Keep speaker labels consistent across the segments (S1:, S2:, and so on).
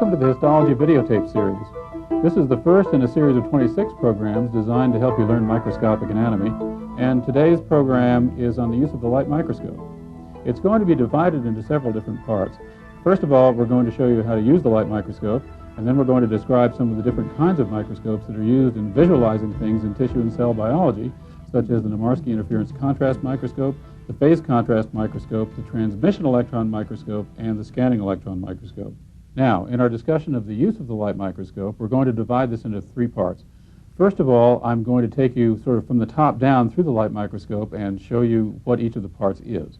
S1: Welcome to the Histology videotape series. This is the first in a series of 26 programs designed to help you learn microscopic anatomy, and today's program is on the use of the light microscope. It's going to be divided into several different parts. First of all, we're going to show you how to use the light microscope, and then we're going to describe some of the different kinds of microscopes that are used in visualizing things in tissue and cell biology, such as the Nomarski interference contrast microscope, the phase contrast microscope, the transmission electron microscope, and the scanning electron microscope. Now, in our discussion of the use of the light microscope, we're going to divide this into three parts. First of all, I'm going to take you sort of from the top down through the light microscope and show you what each of the parts is.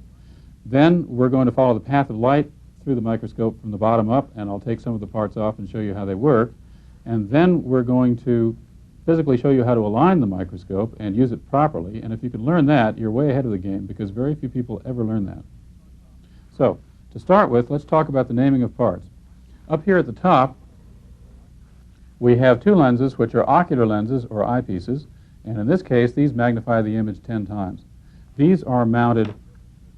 S1: Then we're going to follow the path of light through the microscope from the bottom up, and I'll take some of the parts off and show you how they work. And then we're going to physically show you how to align the microscope and use it properly. And if you can learn that, you're way ahead of the game, because very few people ever learn that. So, to start with, let's talk about the naming of parts. Up here at the top, we have two lenses, which are ocular lenses, or eyepieces, and in this case, these magnify the image 10 times. These are mounted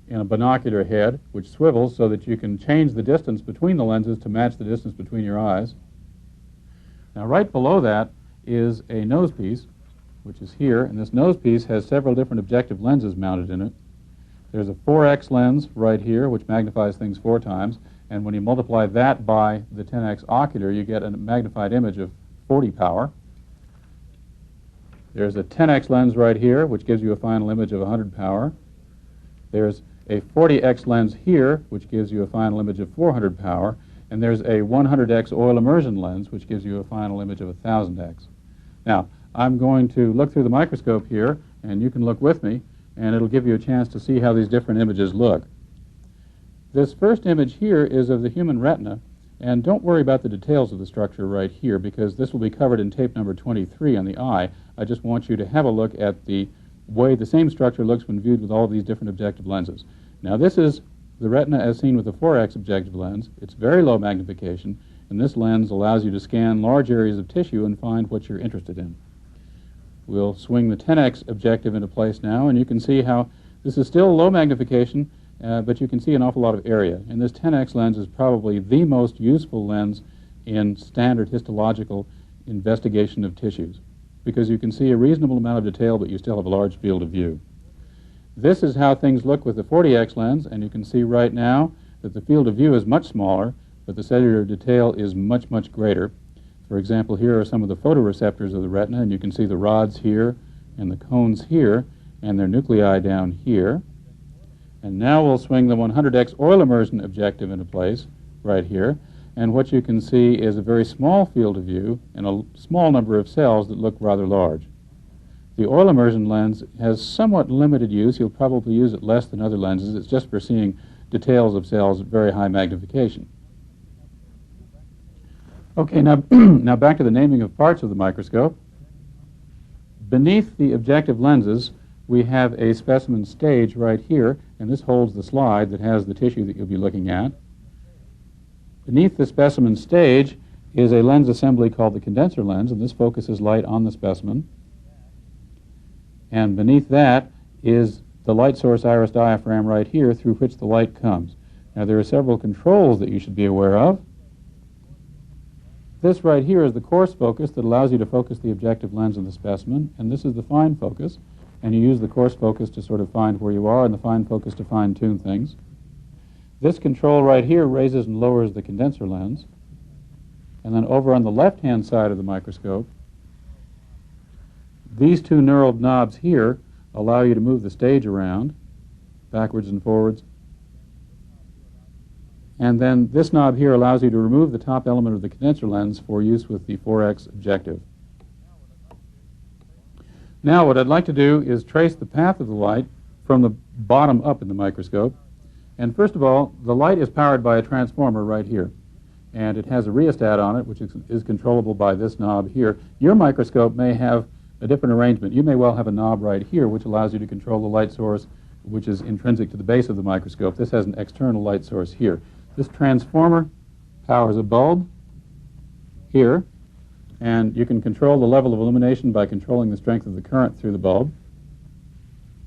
S1: in a binocular head, which swivels so that you can change the distance between the lenses to match the distance between your eyes. Now, right below that is a nose piece, which is here, and this nose piece has several different objective lenses mounted in it. There's a 4x lens right here, which magnifies things 4 times, and when you multiply that by the 10x ocular, you get a magnified image of 40 power. There's a 10x lens right here, which gives you a final image of 100 power. There's a 40x lens here, which gives you a final image of 400 power, and there's a 100x oil immersion lens, which gives you a final image of 1000x. Now, I'm going to look through the microscope here, and you can look with me, and it'll give you a chance to see how these different images look. This first image here is of the human retina, and don't worry about the details of the structure right here, because this will be covered in tape number 23 on the eye. I just want you to have a look at the way the same structure looks when viewed with all of these different objective lenses. Now, this is the retina as seen with the 4x objective lens. It's very low magnification, and this lens allows you to scan large areas of tissue and find what you're interested in. We'll swing the 10x objective into place now, and you can see how this is still low magnification, but you can see an awful lot of area. And this 10x lens is probably the most useful lens in standard histological investigation of tissues, because you can see a reasonable amount of detail, but you still have a large field of view. This is how things look with the 40x lens, and you can see right now that the field of view is much smaller, but the cellular detail is much, much greater. For example, here are some of the photoreceptors of the retina, and you can see the rods here and the cones here, and their nuclei down here. And now we'll swing the 100x oil immersion objective into place right here, and what you can see is a very small field of view and a small number of cells that look rather large. The oil immersion lens has somewhat limited use. You'll probably use it less than other lenses. It's just for seeing details of cells at very high magnification. Okay, now, now back to the naming of parts of the microscope. Beneath the objective lenses, we have a specimen stage right here, and this holds the slide that has the tissue that you'll be looking at. Beneath the specimen stage is a lens assembly called the condenser lens, and this focuses light on the specimen. And beneath that is the light source iris diaphragm right here, through which the light comes. Now, there are several controls that you should be aware of. This right here is the coarse focus that allows you to focus the objective lens of the specimen, and this is the fine focus, and you use the coarse focus to sort of find where you are and the fine focus to fine-tune things. This control right here raises and lowers the condenser lens, and then over on the left-hand side of the microscope, these two knurled knobs here allow you to move the stage around, backwards and forwards. And then this knob here allows you to remove the top element of the condenser lens for use with the 4x objective. Now, what I'd like to do is trace the path of the light from the bottom up in the microscope. And first of all, the light is powered by a transformer right here. And it has a rheostat on it, which is controllable by this knob here. Your microscope may have a different arrangement. You may well have a knob right here, which allows you to control the light source, which is intrinsic to the base of the microscope. This has an external light source here. This transformer powers a bulb here, and you can control the level of illumination by controlling the strength of the current through the bulb.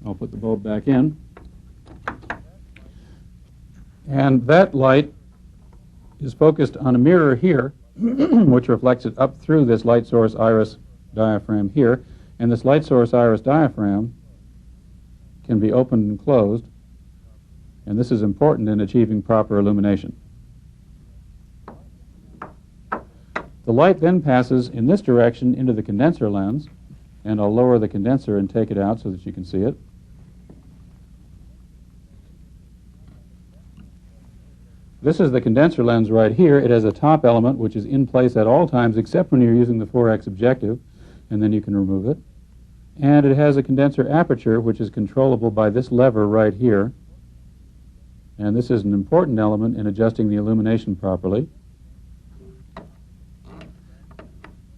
S1: I'll put the bulb back in. And that light is focused on a mirror here, which reflects it up through this light source iris diaphragm here. And this light source iris diaphragm can be opened and closed, and this is important in achieving proper illumination. The light then passes in this direction into the condenser lens, and I'll lower the condenser and take it out so that you can see it. This is the condenser lens right here. It has a top element which is in place at all times except when you're using the 4x objective, and then you can remove it. And it has a condenser aperture which is controllable by this lever right here. And this is an important element in adjusting the illumination properly.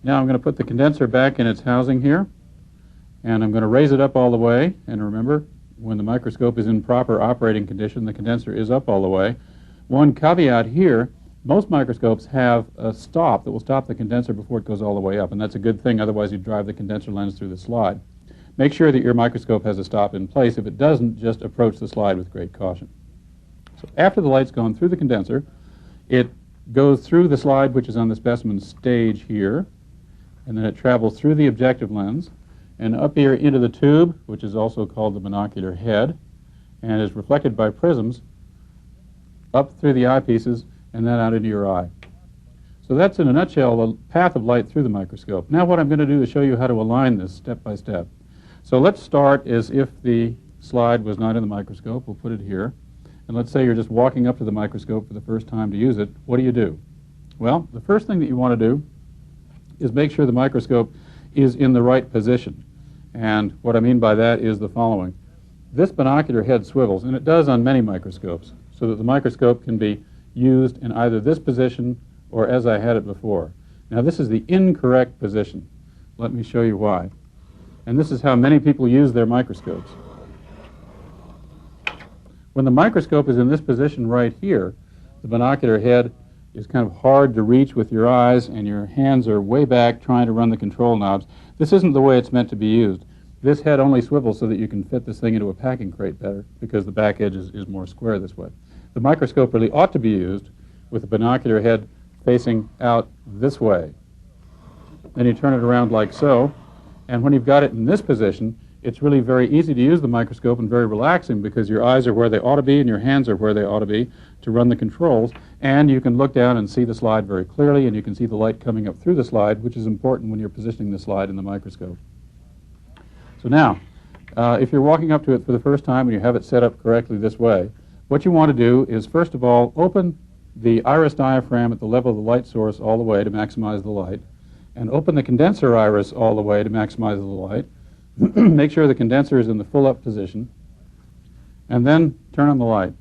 S1: Now I'm going to put the condenser back in its housing here, and I'm going to raise it up all the way. And remember, when the microscope is in proper operating condition, the condenser is up all the way. One caveat here, most microscopes have a stop that will stop the condenser before it goes all the way up, and that's a good thing, otherwise you'd drive the condenser lens through the slide. Make sure that your microscope has a stop in place. If it doesn't, just approach the slide with great caution. So after the light's gone through the condenser, it goes through the slide, which is on the specimen stage here, and then it travels through the objective lens and up here into the tube, which is also called the binocular head, and is reflected by prisms up through the eyepieces and then out into your eye. So that's, in a nutshell, the path of light through the microscope. Now what I'm going to do is show you how to align this step by step. So let's start as if the slide was not in the microscope. We'll put it here. And let's say you're just walking up to the microscope for the first time to use it. What do? Well, the first thing that you want to do is make sure the microscope is in the right position. And what I mean by that is the following. This binocular head swivels, and it does on many microscopes, so that the microscope can be used in either this position or as I had it before. Now this is the incorrect position. Let me show you why. And this is how many people use their microscopes. When the microscope is in this position right here, the binocular head is kind of hard to reach with your eyes, and your hands are way back trying to run the control knobs. This isn't the way it's meant to be used. This head only swivels so that you can fit this thing into a packing crate better, because the back edge is more square this way. The microscope really ought to be used with the binocular head facing out this way. Then you turn it around like so, and when you've got it in this position, it's really very easy to use the microscope and very relaxing, because your eyes are where they ought to be and your hands are where they ought to be to run the controls, and you can look down and see the slide very clearly, and you can see the light coming up through the slide, which is important when you're positioning the slide in the microscope. So now, if you're walking up to it for the first time and you have it set up correctly this way, what you want to do is, first of all, open the iris diaphragm at the level of the light source all the way to maximize the light, and open the condenser iris all the way to maximize the light. Make sure the condenser is in the full up position, and then turn on the light.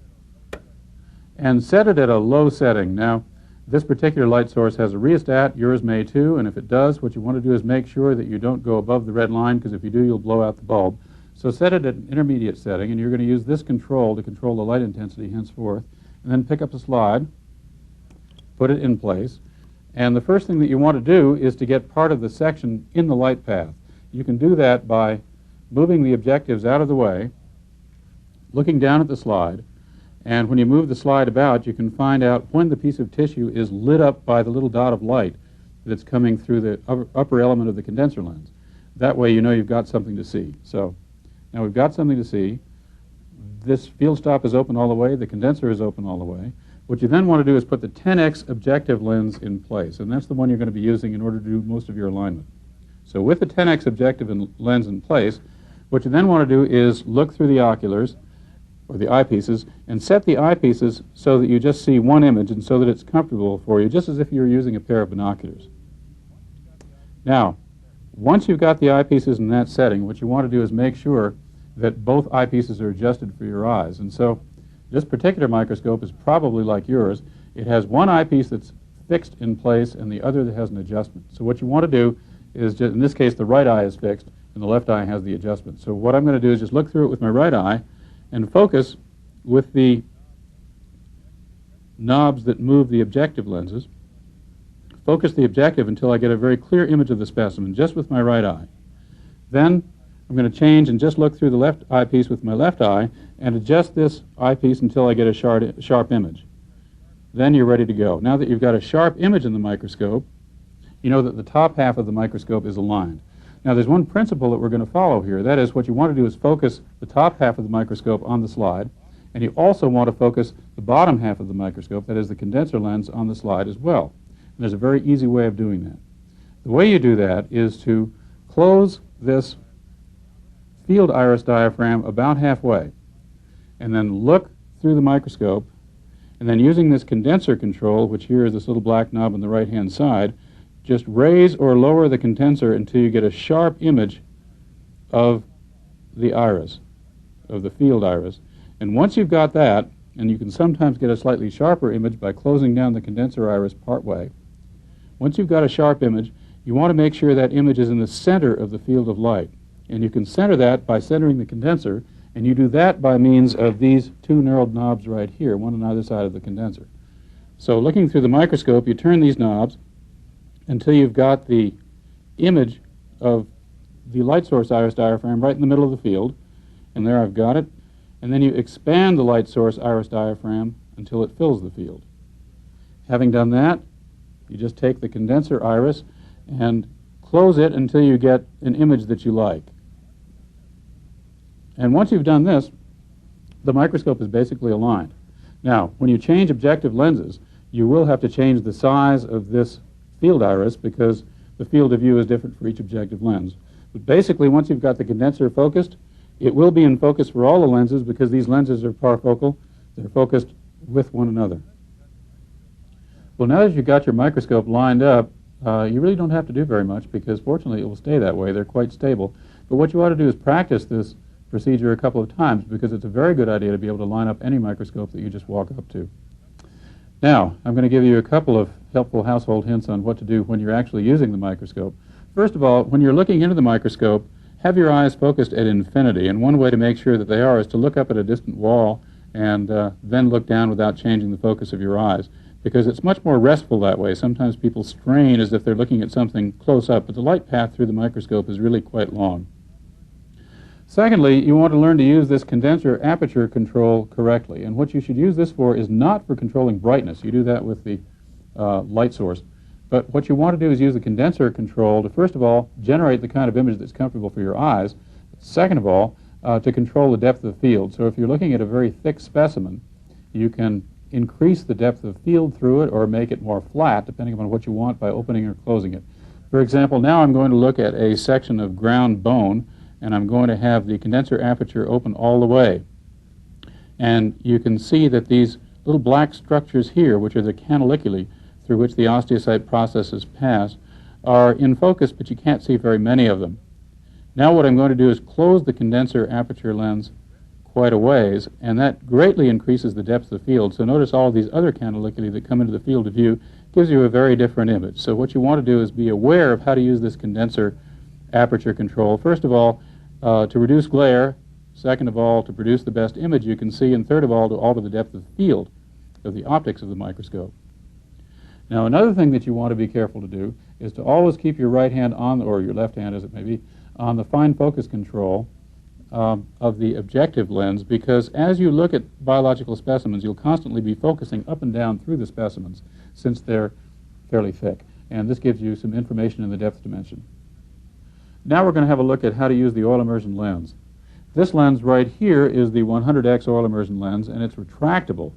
S1: And set it at a low setting. Now, this particular light source has a rheostat. Yours may too, and if it does, what you want to do is make sure that you don't go above the red line, because if you do, you'll blow out the bulb. So set it at an intermediate setting, and you're going to use this control to control the light intensity henceforth, and then pick up the slide, put it in place, and the first thing that you want to do is to get part of the section in the light path. You can do that by moving the objectives out of the way, looking down at the slide, and when you move the slide about, you can find out when the piece of tissue is lit up by the little dot of light that's coming through the upper element of the condenser lens. That way you know you've got something to see. So now we've got something to see. This field stop is open all the way. The condenser is open all the way. What you then want to do is put the 10x objective lens in place, and that's the one you're going to be using in order to do most of your alignment. So with the 10x objective lens in place, what you then want to do is look through the oculars, or the eyepieces, and set the eyepieces so that you just see one image and so that it's comfortable for you, just as if you were using a pair of binoculars. Now, once you've got the eyepieces in that setting, what you want to do is make sure that both eyepieces are adjusted for your eyes. And so this particular microscope is probably like yours. It has one eyepiece that's fixed in place and the other that has an adjustment. So what you want to do is, just, in this case, the right eye is fixed and the left eye has the adjustment. So what I'm going to do is just look through it with my right eye and focus with the knobs that move the objective lenses. Focus the objective until I get a very clear image of the specimen, just with my right eye. Then I'm going to change and just look through the left eyepiece with my left eye and adjust this eyepiece until I get a sharp image. then you're ready to go. Now that you've got a sharp image in the microscope, you know that the top half of the microscope is aligned. Now there's one principle that we're going to follow here. That is, what you want to do is focus the top half of the microscope on the slide, and you also want to focus the bottom half of the microscope, that is the condenser lens, on the slide as well. And there's a very easy way of doing that. The way you do that is to close this field iris diaphragm about halfway, and then look through the microscope, and then using this condenser control, which here is this little black knob on the right-hand side, just raise or lower the condenser until you get a sharp image of the iris, of the field iris. And once you've got that, and you can sometimes get a slightly sharper image by closing down the condenser iris partway, once you've got a sharp image, you want to make sure that image is in the center of the field of light. And you can center that by centering the condenser, and you do that by means of these two knurled knobs right here, one on either side of the condenser. So looking through the microscope, you turn these knobs until you've got the image of the light source iris diaphragm right in the middle of the field, and there I've got it. And then you expand the light source iris diaphragm until it fills the field. Having done that, you just take the condenser iris and close it until you get an image that you like. And once you've done this, the microscope is basically aligned. Now, when you change objective lenses, you will have to change the size of this field iris because the field of view is different for each objective lens. But basically, once you've got the condenser focused, it will be in focus for all the lenses because these lenses are parfocal. They're focused with one another. Well, now that you've got your microscope lined up, you really don't have to do very much because fortunately it will stay that way. They're quite stable. But what you ought to do is practice this procedure a couple of times because it's a very good idea to be able to line up any microscope that you just walk up to. Now, I'm going to give you a couple of helpful household hints on what to do when you're actually using the microscope. First of all, when you're looking into the microscope, have your eyes focused at infinity, and one way to make sure that they are is to look up at a distant wall and then look down without changing the focus of your eyes, because it's much more restful that way. Sometimes people strain as if they're looking at something close up, but the light path through the microscope is really quite long. Secondly, you want to learn to use this condenser aperture control correctly, and what you should use this for is not for controlling brightness. You do that with the light source. But what you want to do is use the condenser control to, first of all, generate the kind of image that's comfortable for your eyes. Second of all, to control the depth of field. So if you're looking at a very thick specimen, you can increase the depth of field through it or make it more flat, depending upon what you want, by opening or closing it. For example, now I'm going to look at a section of ground bone, and I'm going to have the condenser aperture open all the way. And you can see that these little black structures here, which are the canaliculi through which the osteocyte processes pass, are in focus, but you can't see very many of them. Now what I'm going to do is close the condenser aperture lens quite a ways, and that greatly increases the depth of the field. So notice all of these other canaliculi that come into the field of view gives you a very different image. So what you want to do is be aware of how to use this condenser aperture control. First of all, to reduce glare. Second of all, to produce the best image you can see. And third of all, to alter the depth of the field of the optics of the microscope. Now, another thing that you want to be careful to do is to always keep your right hand on, or your left hand as it may be, on the fine focus control of the objective lens, because as you look at biological specimens, you'll constantly be focusing up and down through the specimens since they're fairly thick. And this gives you some information in the depth dimension. Now we're going to have a look at how to use the oil immersion lens. This lens right here is the 100x oil immersion lens, and it's retractable.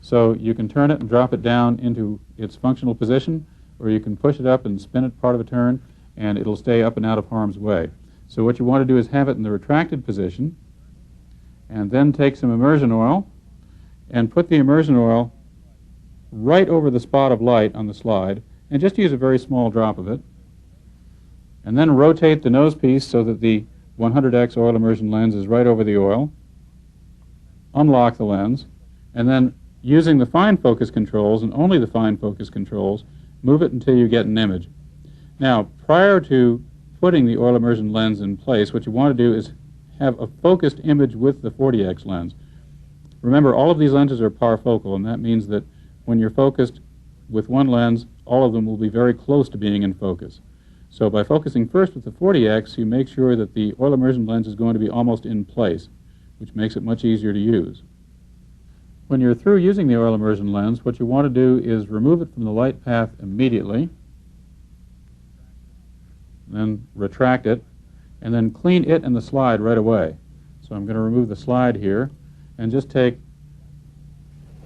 S1: So you can turn it and drop it down into its functional position, or you can push it up and spin it part of a turn, and it'll stay up and out of harm's way. So what you want to do is have it in the retracted position, and then take some immersion oil and put the immersion oil right over the spot of light on the slide, and just use a very small drop of it. And then rotate the nose piece so that the 100x oil immersion lens is right over the oil. Unlock the lens, and then using the fine focus controls, and only the fine focus controls, move it until you get an image. Now, prior to putting the oil immersion lens in place, what you want to do is have a focused image with the 40x lens. Remember, all of these lenses are parfocal, and that means that when you're focused with one lens, all of them will be very close to being in focus. So by focusing first with the 40x, you make sure that the oil immersion lens is going to be almost in place, which makes it much easier to use. When you're through using the oil immersion lens, what you want to do is remove it from the light path immediately, then retract it, and then clean it and the slide right away. So I'm going to remove the slide here and just take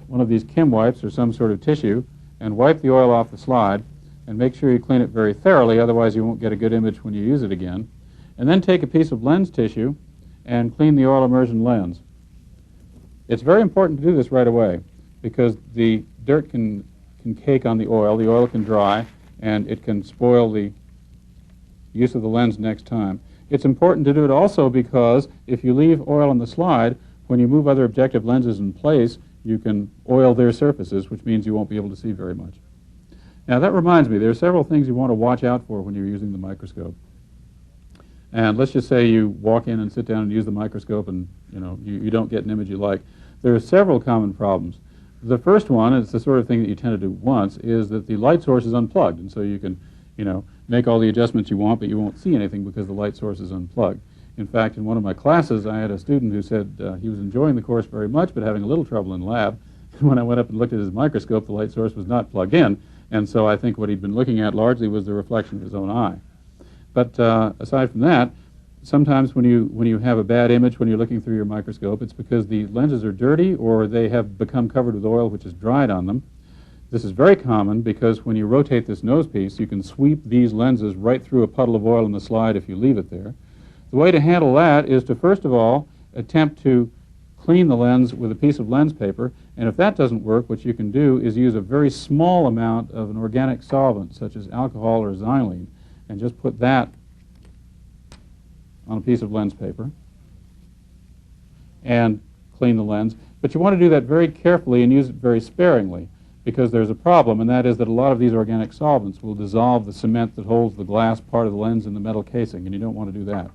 S1: one of these Kim wipes or some sort of tissue and wipe the oil off the slide, and make sure you clean it very thoroughly, otherwise you won't get a good image when you use it again. And then take a piece of lens tissue and clean the oil immersion lens. It's very important to do this right away because the dirt can cake on the oil can dry, and it can spoil the use of the lens next time. It's important to do it also because if you leave oil on the slide, when you move other objective lenses in place, you can oil their surfaces, which means you won't be able to see very much. Now that reminds me, there are several things you want to watch out for when you're using the microscope. And let's just say you walk in and sit down and use the microscope and you don't get an image you like. There are several common problems. The first one, it's the sort of thing that you tend to do once, is that the light source is unplugged, and so you can make all the adjustments you want, but you won't see anything because the light source is unplugged. In fact, in one of my classes, I had a student who said he was enjoying the course very much, but having a little trouble in lab. When I went up and looked at his microscope, the light source was not plugged in, and so I think what he'd been looking at largely was the reflection of his own eye. But aside from that, sometimes when you have a bad image when you're looking through your microscope, it's because the lenses are dirty or they have become covered with oil which has dried on them. This is very common because when you rotate this nose piece, you can sweep these lenses right through a puddle of oil in the slide if you leave it there. The way to handle that is to first of all attempt to clean the lens with a piece of lens paper, and if that doesn't work, what you can do is use a very small amount of an organic solvent such as alcohol or xylene and just put that on a piece of lens paper and clean the lens. But you want to do that very carefully and use it very sparingly because there's a problem, and that is that a lot of these organic solvents will dissolve the cement that holds the glass part of the lens in the metal casing, and you don't want to do that.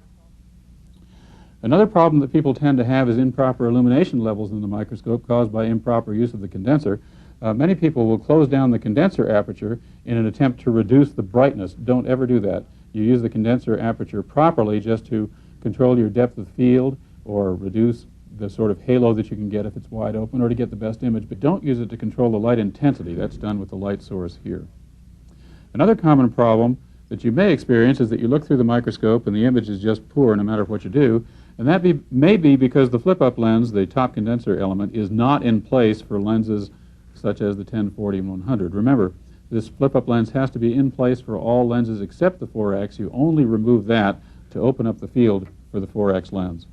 S1: Another problem that people tend to have is improper illumination levels in the microscope caused by improper use of the condenser. Many people will close down the condenser aperture in an attempt to reduce the brightness. Don't ever do that. You use the condenser aperture properly just to control your depth of field or reduce the sort of halo that you can get if it's wide open or to get the best image, but don't use it to control the light intensity. That's done with the light source here. Another common problem that you may experience is that you look through the microscope and the image is just poor no matter what you do, and that may be because the flip-up lens, the top condenser element, is not in place for lenses such as the 1040 and 100. Remember, this flip-up lens has to be in place for all lenses except the 4X. You only remove that to open up the field for the 4X lens.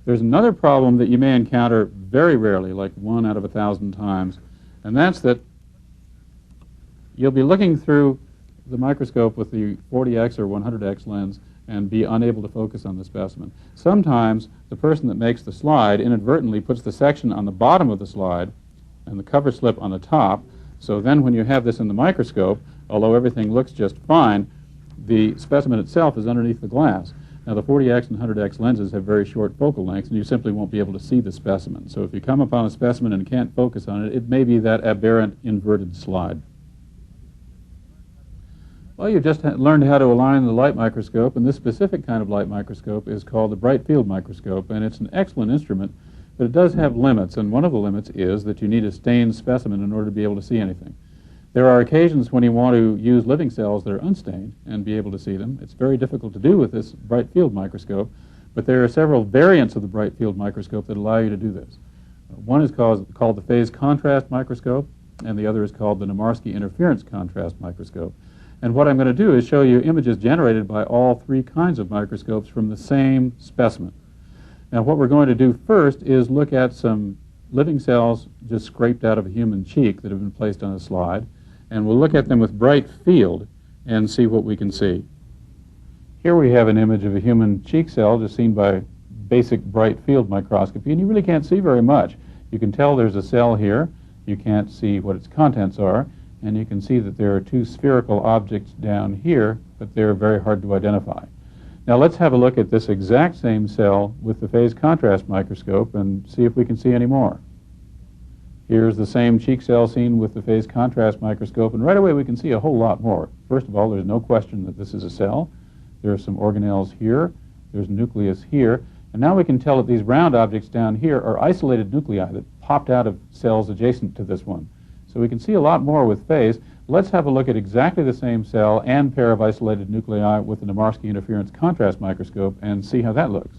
S1: There's another problem that you may encounter very rarely, like 1 out of 1,000 times, and that's that you'll be looking through the microscope with the 40X or 100X lens and be unable to focus on the specimen. Sometimes the person that makes the slide inadvertently puts the section on the bottom of the slide and the cover slip on the top, so then when you have this in the microscope, although everything looks just fine, the specimen itself is underneath the glass. Now the 40X and 100X lenses have very short focal lengths, and you simply won't be able to see the specimen. So if you come upon a specimen and can't focus on it, it may be that aberrant inverted slide. Well, you've just learned how to align the light microscope, and this specific kind of light microscope is called the bright field microscope, and it's an excellent instrument, but it does have limits, and one of the limits is that you need a stained specimen in order to be able to see anything. There are occasions when you want to use living cells that are unstained and be able to see them. It's very difficult to do with this bright field microscope, but there are several variants of the bright field microscope that allow you to do this. One is called the phase contrast microscope, and the other is called the Nomarski interference contrast microscope. And what I'm going to do is show you images generated by all three kinds of microscopes from the same specimen. Now what we're going to do first is look at some living cells just scraped out of a human cheek that have been placed on a slide, and we'll look at them with bright field and see what we can see. Here we have an image of a human cheek cell just seen by basic bright field microscopy, and you really can't see very much. You can tell there's a cell here, you can't see what its contents are, and you can see that there are two spherical objects down here, but they're very hard to identify. Now let's have a look at this exact same cell with the phase contrast microscope and see if we can see any more. Here's the same cheek cell seen with the phase contrast microscope, and right away we can see a whole lot more. First of all, there's no question that this is a cell. There are some organelles here. There's a nucleus here. And now we can tell that these round objects down here are isolated nuclei that popped out of cells adjacent to this one. So we can see a lot more with phase. Let's have a look at exactly the same cell and pair of isolated nuclei with the Nomarski interference contrast microscope and see how that looks.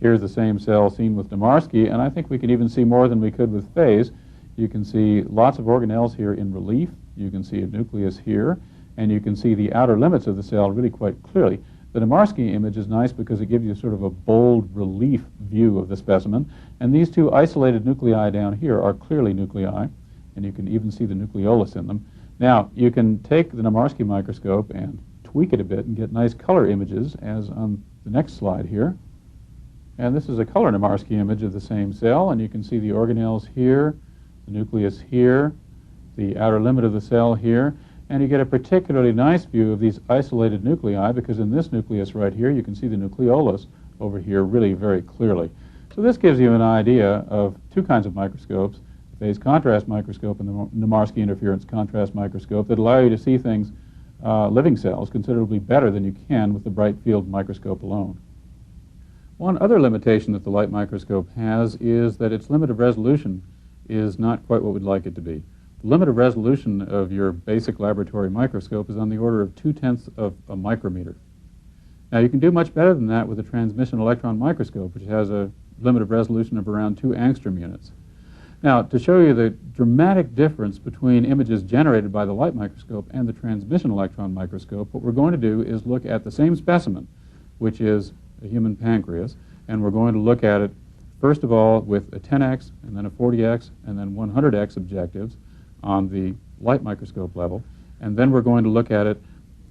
S1: Here's the same cell seen with Nomarski, and I think we can even see more than we could with phase. You can see lots of organelles here in relief. You can see a nucleus here, and you can see the outer limits of the cell really quite clearly. The Nomarski image is nice because it gives you sort of a bold relief view of the specimen, and these two isolated nuclei down here are clearly nuclei, and you can even see the nucleolus in them. Now, you can take the Nomarski microscope and tweak it a bit and get nice color images, as on the next slide here. And this is a color Nomarski image of the same cell, and you can see the organelles here, the nucleus here, the outer limit of the cell here, and you get a particularly nice view of these isolated nuclei because in this nucleus right here you can see the nucleolus over here really very clearly. So this gives you an idea of two kinds of microscopes, the phase contrast microscope and the Nomarski interference contrast microscope, that allow you to see things, living cells, considerably better than you can with the bright field microscope alone. One other limitation that the light microscope has is that its limit of resolution is not quite what we'd like it to be. The limit of resolution of your basic laboratory microscope is on the order of 0.2 of a micrometer. Now you can do much better than that with a transmission electron microscope, which has a limit of resolution of around 2 angstrom units. Now, to show you the dramatic difference between images generated by the light microscope and the transmission electron microscope, what we're going to do is look at the same specimen, which is a human pancreas, and we're going to look at it first of all with a 10x and then a 40x and then 100x objectives on the light microscope level, and then we're going to look at it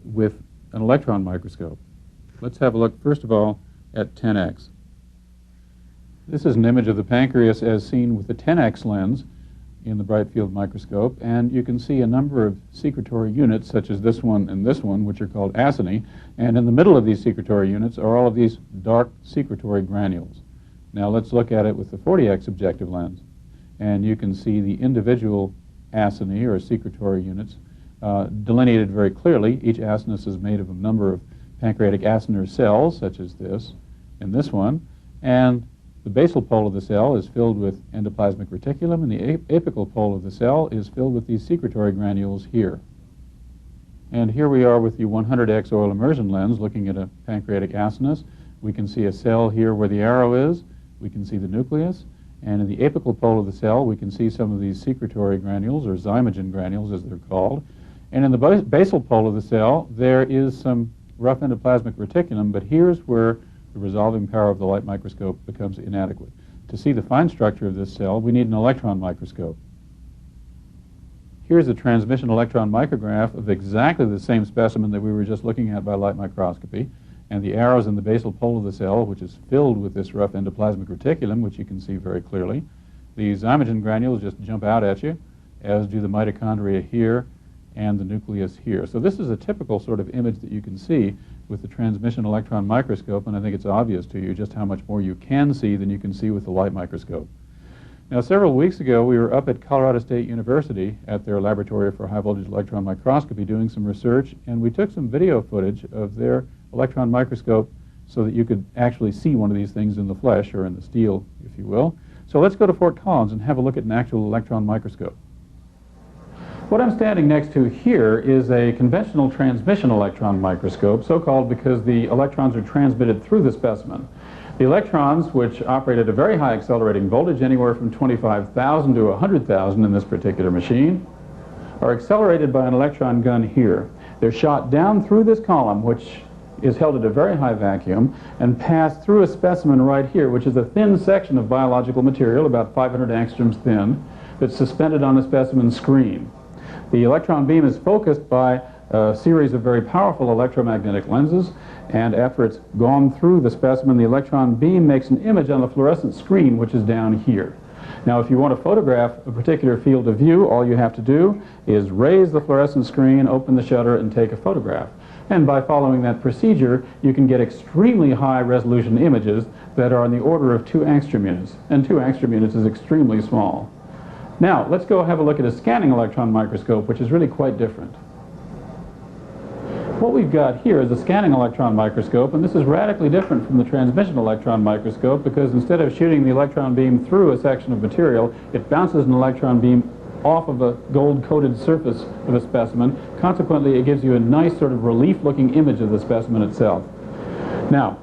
S1: with an electron microscope. Let's have a look first of all at 10x. This is an image of the pancreas as seen with the 10x lens in the bright field microscope, and you can see a number of secretory units such as this one, which are called acini, and in the middle of these secretory units are all of these dark secretory granules. Now let's look at it with the 40x objective lens, and you can see the individual acini or secretory units delineated very clearly. Each acinus is made of a number of pancreatic acinar cells such as this and this one, and the basal pole of the cell is filled with endoplasmic reticulum, and the apical pole of the cell is filled with these secretory granules here. And here we are with the 100x oil immersion lens looking at a pancreatic acinus. We can see a cell here where the arrow is. We can see the nucleus. And in the apical pole of the cell, we can see some of these secretory granules, or zymogen granules as they're called. And in the basal pole of the cell, there is some rough endoplasmic reticulum, but here's where the resolving power of the light microscope becomes inadequate. To see the fine structure of this cell, we need an electron microscope. Here's a transmission electron micrograph of exactly the same specimen that we were just looking at by light microscopy, and the arrows in the basal pole of the cell, which is filled with this rough endoplasmic reticulum, which you can see very clearly. The zymogen granules just jump out at you, as do the mitochondria here and the nucleus here. So this is a typical sort of image that you can see with the transmission electron microscope, and I think it's obvious to you just how much more you can see than you can see with the light microscope. Now, several weeks ago, we were up at Colorado State University at their laboratory for high voltage electron microscopy doing some research, and we took some video footage of their electron microscope so that you could actually see one of these things in the flesh, or in the steel, if you will. So let's go to Fort Collins and have a look at an actual electron microscope. What I'm standing next to here is a conventional transmission electron microscope, so-called because the electrons are transmitted through the specimen. The electrons, which operate at a very high accelerating voltage, anywhere from 25,000 to 100,000 in this particular machine, are accelerated by an electron gun here. They're shot down through this column, which is held at a very high vacuum, and pass through a specimen right here, which is a thin section of biological material, about 500 angstroms thin, that's suspended on a specimen screen. The electron beam is focused by a series of very powerful electromagnetic lenses, and after it's gone through the specimen, the electron beam makes an image on the fluorescent screen, which is down here. Now, if you want to photograph a particular field of view, all you have to do is raise the fluorescent screen, open the shutter, and take a photograph. And by following that procedure, you can get extremely high resolution images that are on the order of 2 angstrom units, and 2 angstrom units is extremely small. Now, let's go have a look at a scanning electron microscope, which is really quite different. What we've got here is a scanning electron microscope, and this is radically different from the transmission electron microscope because instead of shooting the electron beam through a section of material, it bounces an electron beam off of a gold-coated surface of a specimen. Consequently, it gives you a nice sort of relief-looking image of the specimen itself. Now,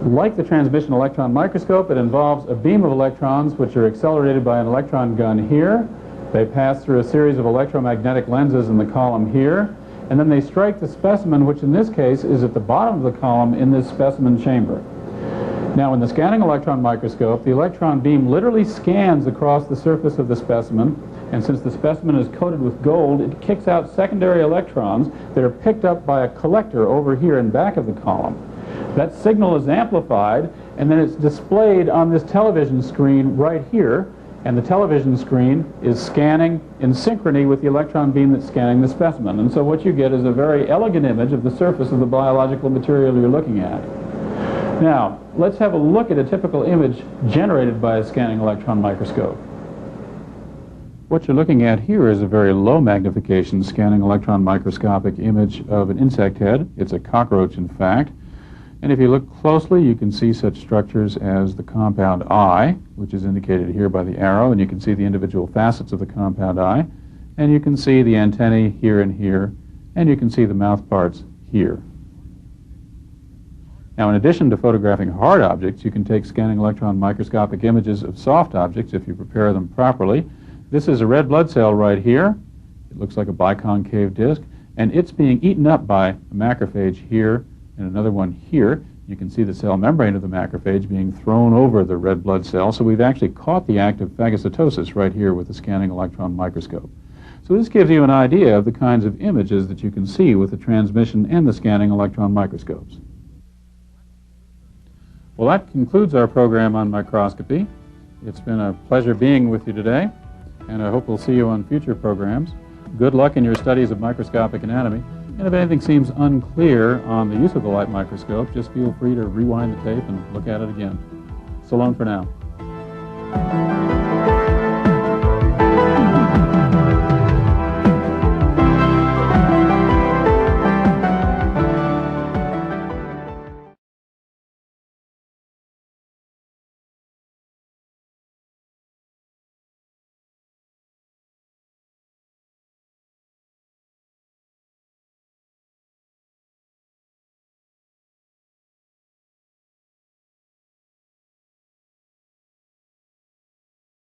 S1: like the transmission electron microscope, it involves a beam of electrons which are accelerated by an electron gun here. They pass through a series of electromagnetic lenses in the column here, and then they strike the specimen, which in this case is at the bottom of the column in this specimen chamber. Now, in the scanning electron microscope, the electron beam literally scans across the surface of the specimen, and since the specimen is coated with gold, it kicks out secondary electrons that are picked up by a collector over here in back of the column. That signal is amplified, and then it's displayed on this television screen right here, and the television screen is scanning in synchrony with the electron beam that's scanning the specimen. And so what you get is a very elegant image of the surface of the biological material you're looking at. Now, let's have a look at a typical image generated by a scanning electron microscope. What you're looking at here is a very low magnification scanning electron microscopic image of an insect head. It's a cockroach, in fact. And if you look closely, you can see such structures as the compound eye, which is indicated here by the arrow, and you can see the individual facets of the compound eye, and you can see the antennae here and here, and you can see the mouth parts here. Now, in addition to photographing hard objects, you can take scanning electron microscopic images of soft objects if you prepare them properly. This is a red blood cell right here. It looks like a biconcave disc, and it's being eaten up by a macrophage here and another one here. You can see the cell membrane of the macrophage being thrown over the red blood cell, so we've actually caught the act of phagocytosis right here with the scanning electron microscope. So this gives you an idea of the kinds of images that you can see with the transmission and the scanning electron microscopes. Well, that concludes our program on microscopy. It's been a pleasure being with you today, and I hope we'll see you on future programs. Good luck in your studies of microscopic anatomy, and if anything seems unclear on the use of the light microscope, just feel free to rewind the tape and look at it again. So long for now.